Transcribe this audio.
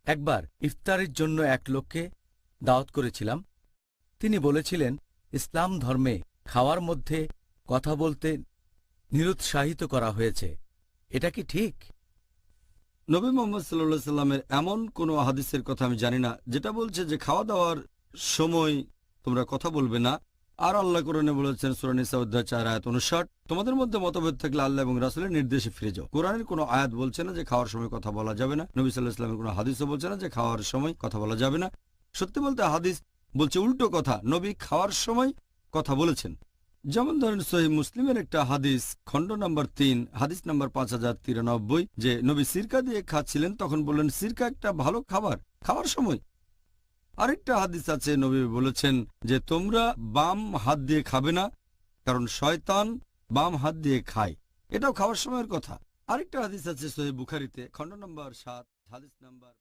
একবার ইফতারের জন্য এক লোককে দাওয়াত করেছিলাম। তিনি বলেছিলেন ইসলাম ধর্মে খাওয়ার মধ্যে কথা বলতে নিরুৎসাহিত করা হয়েছে। এটা কি ঠিক? নবী মোহাম্মদ সাল্লাল্লাহু সাল্লামের এমন কোনো হাদিসের কথা আমি জানি না যেটা বলছে যে খাওয়া দাওয়ার সময় তোমরা কথা বলবে না। আর আল্লাহ কোরআনে বলেছেন সূরা নিসা অধ্যায় 4 আয়াত 59, তোমাদের মধ্যে মতভেদ থাকলে আল্লাহ এবং রাসূলের নির্দেশে ফিরে যাও। কোরআনের কোনো আয়াত বলছে না যে খাওয়ার সময় কথা বলা যাবে না। নবী সাল্লাল্লাহু আলাইহি ওয়াসাল্লামের কোনো হাদিসও বলছে না যে খাওয়ার সময় কথা বলা যাবে না। সত্যি বলতে হাদিস বলছে উল্টো কথা, নবী খাওয়ার সময় কথা বলেছেন। যেমন ধরেন সহিহ মুসলিমের একটা হাদিস, খণ্ড নম্বর 3, হাদিস নম্বর 5093, যে নবী সিরকা দিয়ে খাচ্ছিলেন, তখন বললেন সিরকা একটা ভালো খাবার খাওয়ার সময়। আরেকটা হাদিস আছে, নবী বলেছেন যে তোমরা বাম হাত দিয়ে খাবে না, কারণ শয়তান বাম হাত দিয়ে খায়। এটাও খাওয়ার সময়ের কথা। আরেকটা হাদিস আছে সহিহ বুখারীতে, খণ্ড নম্বর 7, হাদিস নম্বর